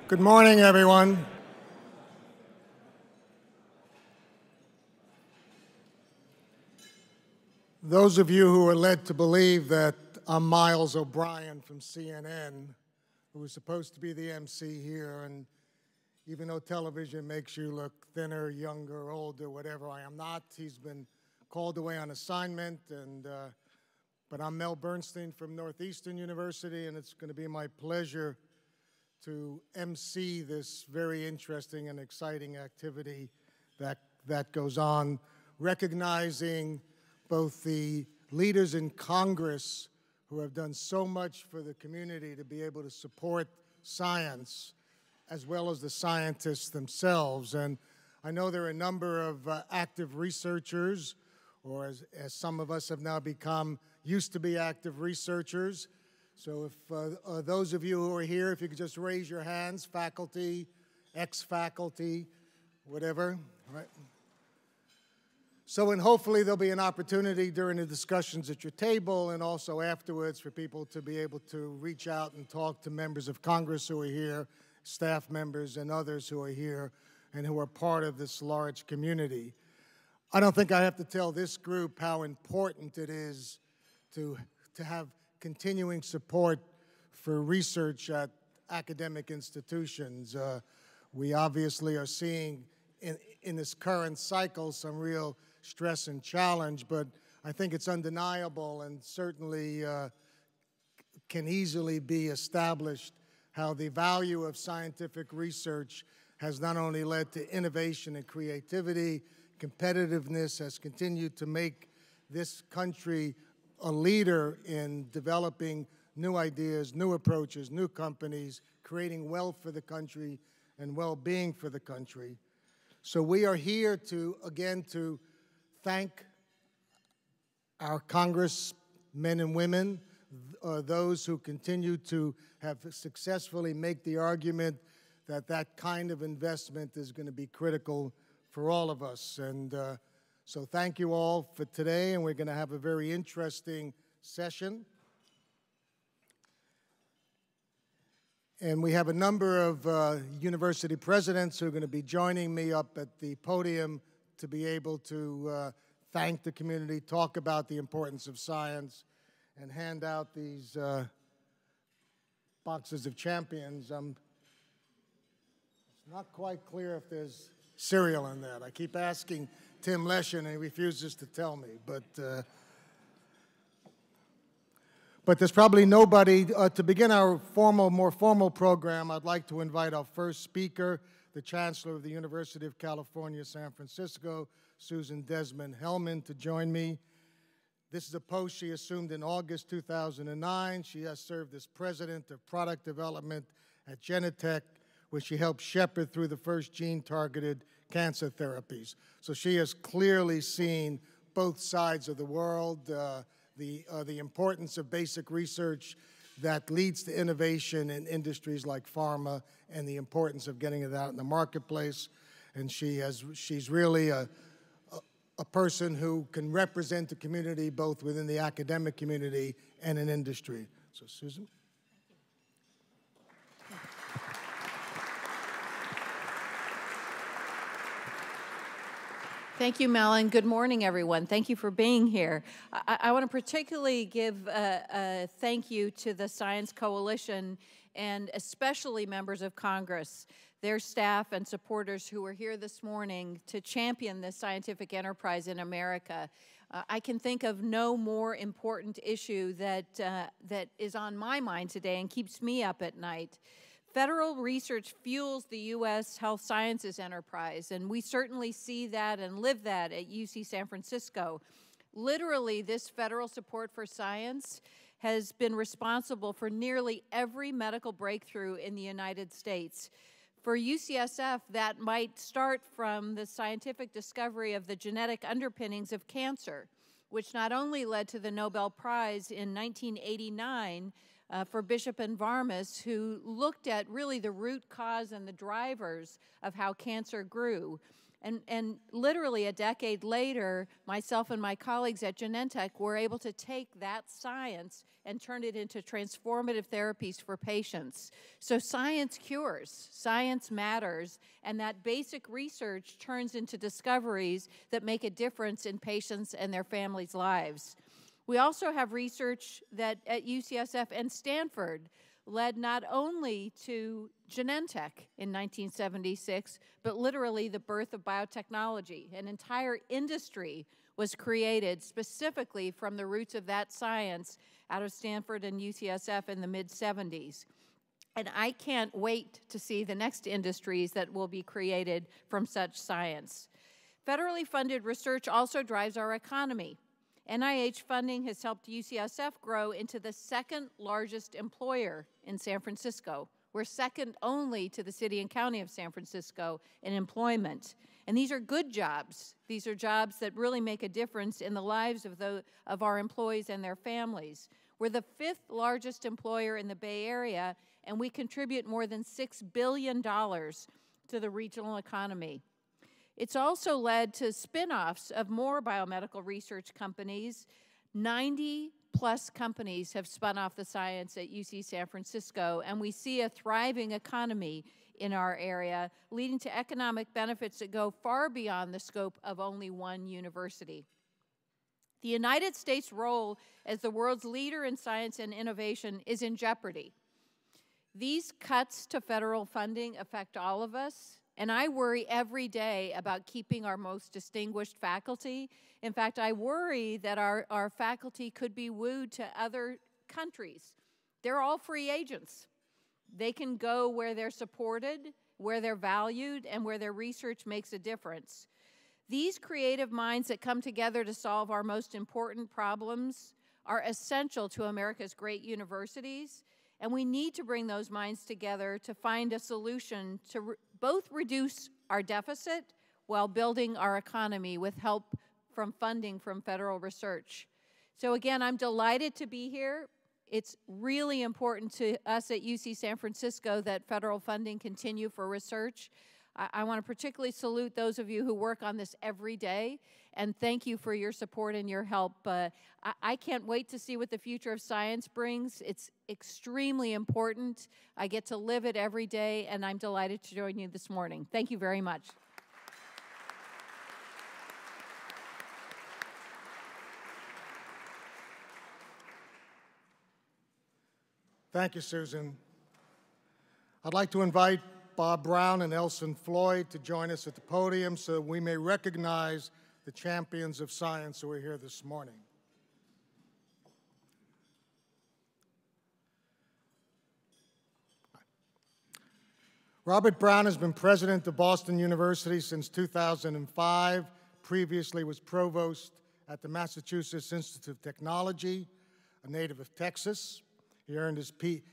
Good morning, everyone. Those of you who are led to believe that I'm Miles O'Brien from CNN, who was supposed to be the MC here, and even though television makes you look thinner, younger, older, whatever, I am not. He's been called away on assignment, but I'm Mel Bernstein from Northeastern University, and it's going to be my pleasure to MC this very interesting and exciting activity that goes on, recognizing both the leaders in Congress who have done so much for the community to be able to support science, as well as the scientists themselves. And I know there are a number of active researchers, or as some of us have now become, used to be active researchers. So if those of you who are here, if you could just raise your hands, faculty, ex-faculty, whatever, right? So, and hopefully there'll be an opportunity during the discussions at your table and also afterwards for people to be able to reach out and talk to members of Congress who are here, staff members and others who are here and who are part of this large community. I don't think I have to tell this group how important it is to have continuing support for research at academic institutions. We obviously are seeing in this current cycle some real stress and challenge, but I think it's undeniable and certainly can easily be established how the value of scientific research has not only led to innovation and creativity, competitiveness, has continued to make this country a leader in developing new ideas, new approaches, new companies, creating wealth for the country and well-being for the country. So we are here to, again, to thank our congressmen and women, those who continue to have successfully make the argument that that kind of investment is going to be critical for all of us. And so thank you all for today, and we're going to have a very interesting session. And we have a number of university presidents who are going to be joining me up at the podium to be able to thank the community, talk about the importance of science, and hand out these boxes of champions. It's not quite clear if there's cereal in that. I keep asking Tim Leshin, and he refuses to tell me. But there's probably nobody. To begin our more formal program, I'd like to invite our first speaker, the Chancellor of the University of California, San Francisco, Susan Desmond-Hellmann, to join me. This is a post she assumed in August 2009. She has served as President of Product Development at Genentech, where she helped shepherd through the first gene-targeted cancer therapies. So she has clearly seen both sides of the world, the importance of basic research that leads to innovation in industries like pharma and the importance of getting it out in the marketplace. And she's really a person who can represent the community both within the academic community and in industry. So Susan. Thank you, Mel, and good morning, everyone. Thank you for being here. I want to particularly give a thank you to the Science Coalition and especially members of Congress, their staff and supporters who are here this morning to champion this scientific enterprise in America. I can think of no more important issue that is on my mind today and keeps me up at night. Federal research fuels the U.S. health sciences enterprise, and we certainly see that and live that at UC San Francisco. Literally, this federal support for science has been responsible for nearly every medical breakthrough in the United States. For UCSF, that might start from the scientific discovery of the genetic underpinnings of cancer, which not only led to the Nobel Prize in 1989 for Bishop and Varmus, who looked at really the root cause and the drivers of how cancer grew, And literally a decade later, myself and my colleagues at Genentech were able to take that science and turn it into transformative therapies for patients. So science cures, science matters, and that basic research turns into discoveries that make a difference in patients and their families' lives. We also have research that at UCSF and Stanford led not only to Genentech in 1976, but literally the birth of biotechnology. An entire industry was created specifically from the roots of that science out of Stanford and UCSF in the mid-70s. And I can't wait to see the next industries that will be created from such science. Federally funded research also drives our economy. NIH funding has helped UCSF grow into the second largest employer in San Francisco. We're second only to the city and county of San Francisco in employment. And these are good jobs. These are jobs that really make a difference in the lives of our employees and their families. We're the fifth largest employer in the Bay Area, and we contribute more than $6 billion to the regional economy. It's also led to spin-offs of more biomedical research companies. 90-plus companies have spun off the science at UC San Francisco, and we see a thriving economy in our area, leading to economic benefits that go far beyond the scope of only one university. The United States' role as the world's leader in science and innovation is in jeopardy. These cuts to federal funding affect all of us, and I worry every day about keeping our most distinguished faculty. In fact, I worry that our faculty could be wooed to other countries. They're all free agents. They can go where they're supported, where they're valued, and where their research makes a difference. These creative minds that come together to solve our most important problems are essential to America's great universities, and we need to bring those minds together to find a solution to both reduce our deficit while building our economy with help from funding from federal research. So again, I'm delighted to be here. It's really important to us at UC San Francisco that federal funding continue for research. I want to particularly salute those of you who work on this every day, and thank you for your support and your help. I can't wait to see what the future of science brings. It's extremely important. I get to live it every day, and I'm delighted to join you this morning. Thank you very much. Thank you, Susan. I'd like to invite Bob Brown and Elson Floyd to join us at the podium so we may recognize the champions of science who are here this morning. Robert Brown has been president of Boston University since 2005. Previously was provost at the Massachusetts Institute of Technology, a native of Texas. He earned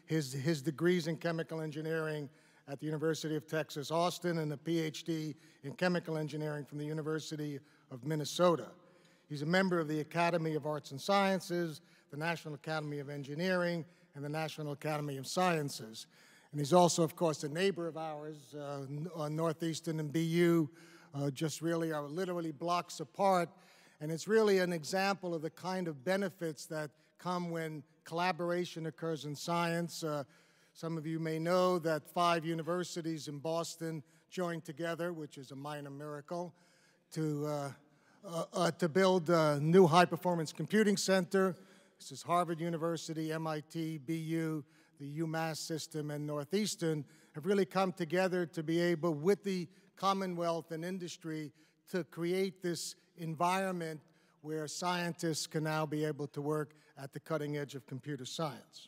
his degrees in chemical engineering at the University of Texas, Austin, and a PhD in chemical engineering from the University of Minnesota. He's a member of the Academy of Arts and Sciences, the National Academy of Engineering, and the National Academy of Sciences. And he's also, of course, a neighbor of ours, Northeastern and BU, just really are literally blocks apart. And it's really an example of the kind of benefits that come when collaboration occurs in science. Some of you may know that 5 universities in Boston joined together, which is a minor miracle, to build a new high-performance computing center. This is Harvard University, MIT, BU, the UMass system, and Northeastern have really come together to be able, with the Commonwealth and industry, to create this environment where scientists can now be able to work at the cutting edge of computer science.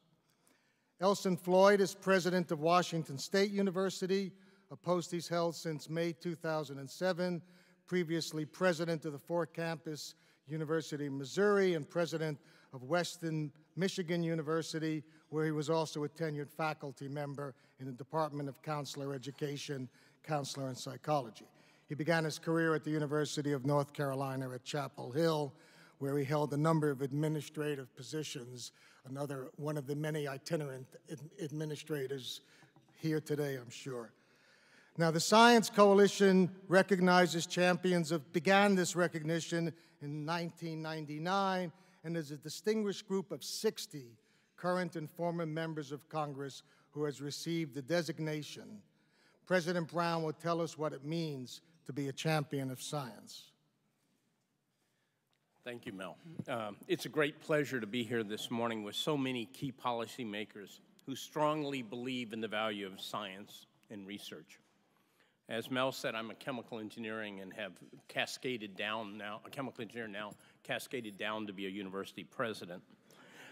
Elson Floyd is president of Washington State University, a post he's held since May 2007, previously president of the 4-campus University of Missouri and president of Western Michigan University, where he was also a tenured faculty member in the Department of Counselor Education, Counselor and Psychology. He began his career at the University of North Carolina at Chapel Hill, where he held a number of administrative positions, one of the many itinerant administrators here today, I'm sure. Now, the Science Coalition began this recognition in 1999, and is a distinguished group of 60 current and former members of Congress who has received the designation. President Brown will tell us what it means to be a champion of science. Thank you, Mel. It's a great pleasure to be here this morning with so many key policymakers who strongly believe in the value of science and research. As Mel said, I'm a chemical engineering and have cascaded down now, a chemical engineer now, cascaded down to be a university president.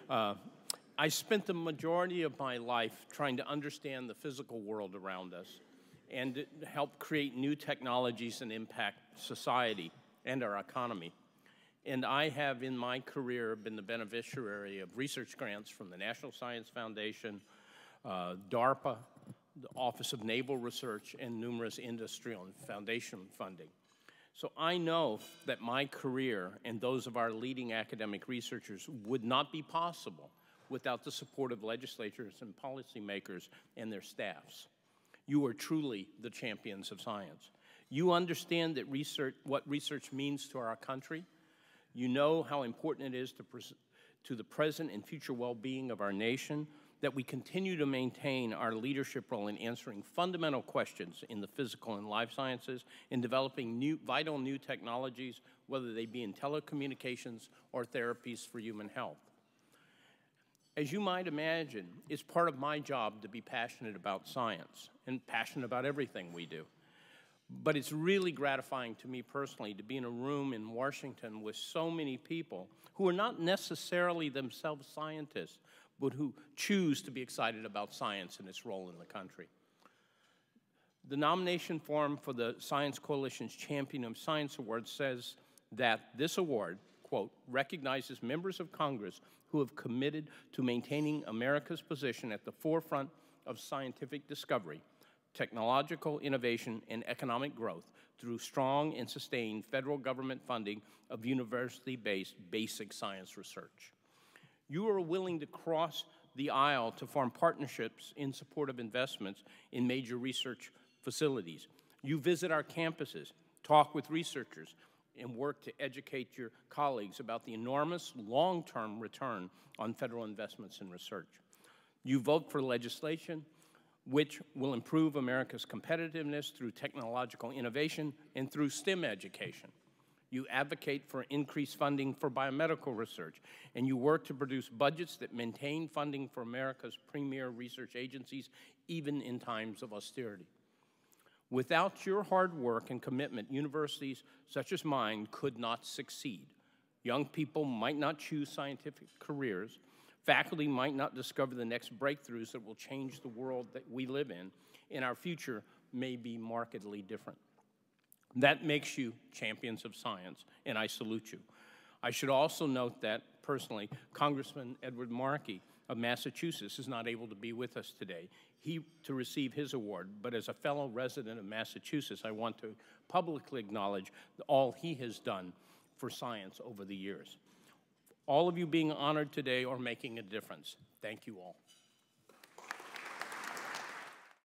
I spent the majority of my life trying to understand the physical world around us and to help create new technologies and impact society and our economy. And I have, in my career, been the beneficiary of research grants from the National Science Foundation, DARPA, the Office of Naval Research, and numerous industrial and foundation funding. So I know that my career and those of our leading academic researchers would not be possible without the support of legislators and policymakers and their staffs. You are truly the champions of science. You understand that what research means to our country. You know how important it is to the present and future well-being of our nation, that we continue to maintain our leadership role in answering fundamental questions in the physical and life sciences, in developing vital new technologies, whether they be in telecommunications or therapies for human health. As you might imagine, it's part of my job to be passionate about science and passionate about everything we do. But it's really gratifying to me personally to be in a room in Washington with so many people who are not necessarily themselves scientists, but who choose to be excited about science and its role in the country. The nomination form for the Science Coalition's Champion of Science Award says that this award, quote, recognizes members of Congress who have committed to maintaining America's position at the forefront of scientific discovery, technological innovation, and economic growth through strong and sustained federal government funding of university-based basic science research. You are willing to cross the aisle to form partnerships in support of investments in major research facilities. You visit our campuses, talk with researchers, and work to educate your colleagues about the enormous long-term return on federal investments in research. You vote for legislation which will improve America's competitiveness through technological innovation and through STEM education. You advocate for increased funding for biomedical research, and you work to produce budgets that maintain funding for America's premier research agencies, even in times of austerity. Without your hard work and commitment, universities such as mine could not succeed. Young people might not choose scientific careers. Faculty might not discover the next breakthroughs that will change the world that we live in, and our future may be markedly different. That makes you champions of science, and I salute you. I should also note that, personally, Congressman Edward Markey of Massachusetts is not able to be with us today to receive his award, but as a fellow resident of Massachusetts, I want to publicly acknowledge all he has done for science over the years. All of you being honored today are making a difference. Thank you all.